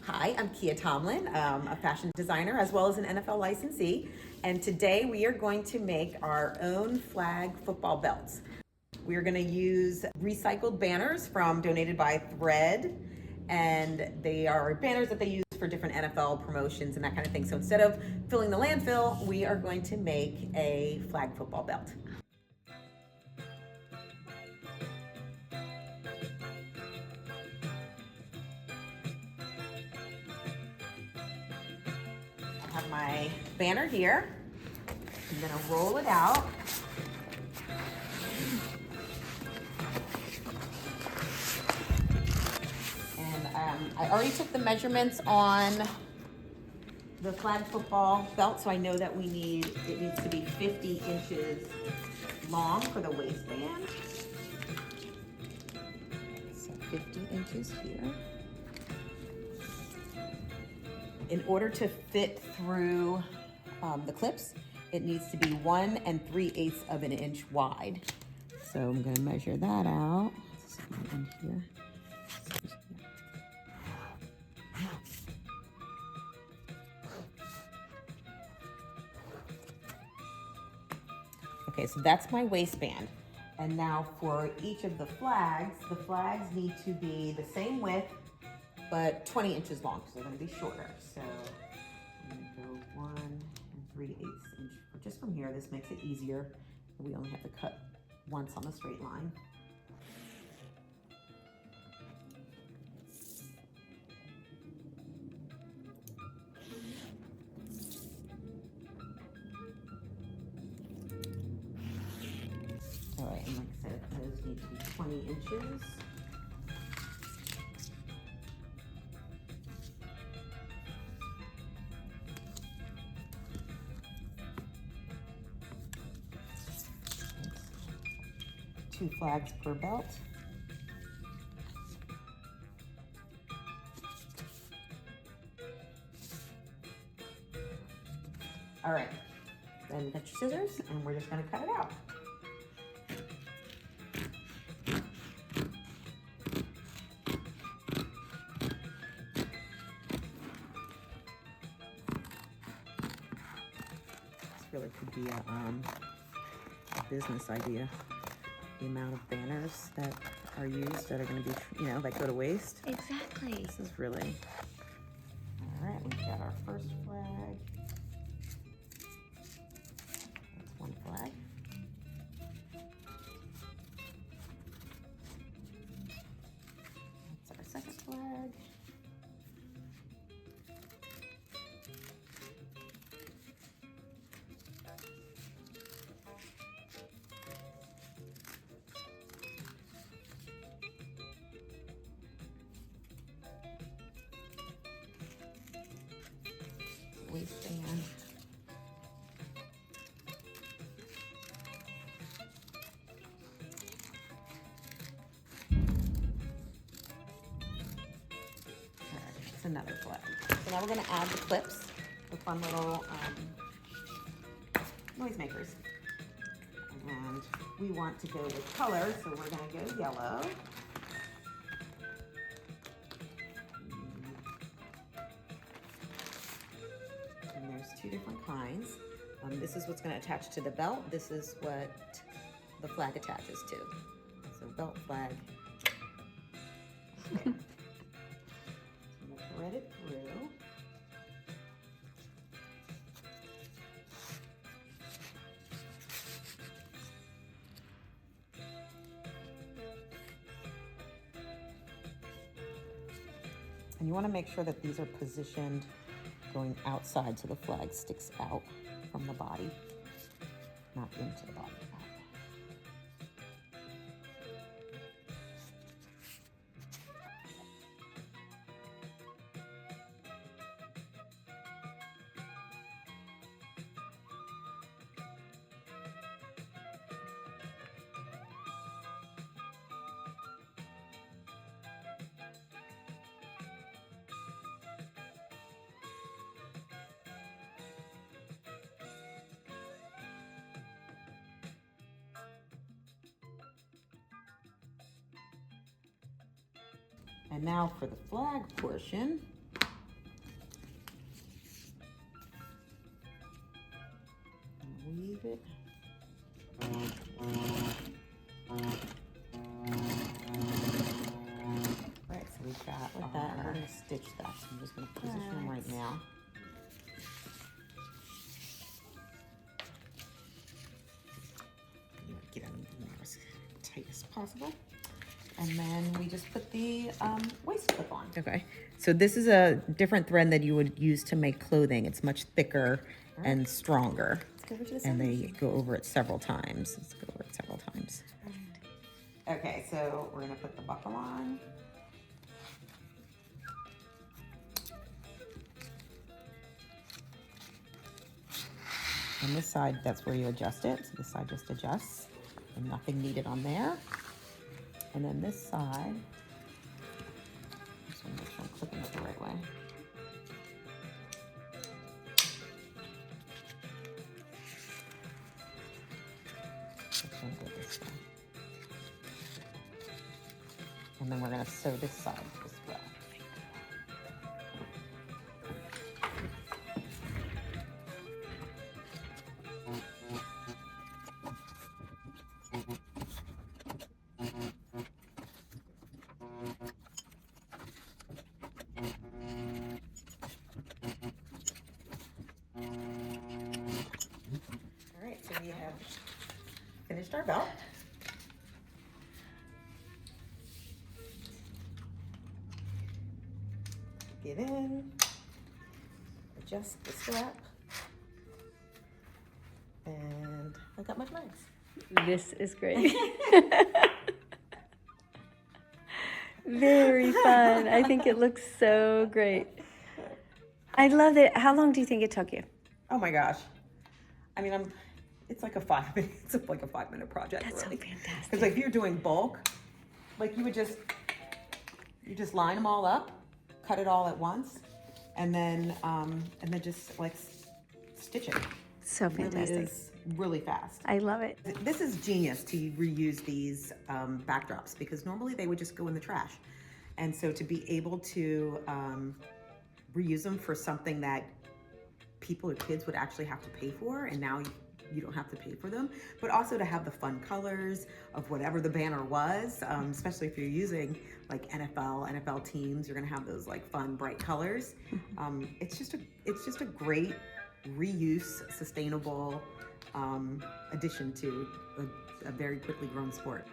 Hi, I'm Kiya Tomlin, a fashion designer as well as an NFL licensee. And today we are going to make our own flag football belts. We are going to use recycled banners donated by Thread, and they are banners that they use for different NFL promotions and that kind of thing. So instead of filling the landfill, we are going to make a flag football belt. I have my banner here. I'm going to roll it out. And I already took the measurements on the flag football belt, so I know that it needs to be 50 inches long for the waistband. So 50 inches here. In order to fit through the clips, it needs to be 1 3/8 of an inch wide. So I'm going to measure that out. In here. Okay, so that's my waistband. And now for each of the flags need to be the same width, but 20 inches long, so they're gonna be shorter. So I'm gonna go 1 3/8 inch, just from here. This makes it easier. We only have to cut once on the straight line. All right, and like I said, those need to be 20 inches. Two flags per belt. All right, then get your scissors and we're just gonna cut it out. This really could be a business idea. The amount of banners that are used that are going to be, that go to waste. Exactly. This is really, all right, we've got our first flag. That's one flag. That's our second flag. Waistband. It's another flag. So now we're going to add the clips, the fun little noisemakers. And we want to go with color, so we're going to go yellow. Two different kinds. This is what's going to attach to the belt. This is what the flag attaches to. So belt flag. Okay. So I'm going to thread it through. And you want to make sure that these are positioned going outside so the flag sticks out from the body, not into the body. And now for the flag portion, keep it. Right, so we've got With that, we're going to stitch that. So I'm just going to position them right now. You want to get them as tight as possible. And then we just put the waist clip on. Okay, so this is a different thread that you would use to make clothing. It's much thicker and stronger. Let's go over to the and they go over it several times. Let's go over it several times. Okay, so we're gonna put the buckle on. And this side, that's where you adjust it. So this side just adjusts, and nothing needed on there. And then this side, just want to make sure I'm clipping it the right way. This one go this way. And then we're going to sew this side as well. We have finished our belt. Get in, adjust the strap, and I got my flags. This is great. Very fun. I think it looks so great. I love it. How long do you think it took you? Oh my gosh. I mean, it's like a 5-minute project. That's really. so fantastic. Because like if you're doing bulk, like you just line them all up, cut it all at once, and then just like stitch it. So fantastic. It really is really fast. I love it. This is genius to reuse these backdrops because normally they would just go in the trash. And so to be able to reuse them for something that people or kids would actually have to pay for, and now you don't have to pay for them, but also to have the fun colors of whatever the banner was, especially if you're using like NFL teams, you're gonna have those like fun, bright colors. It's just a great reuse, sustainable addition to a very quickly grown sport.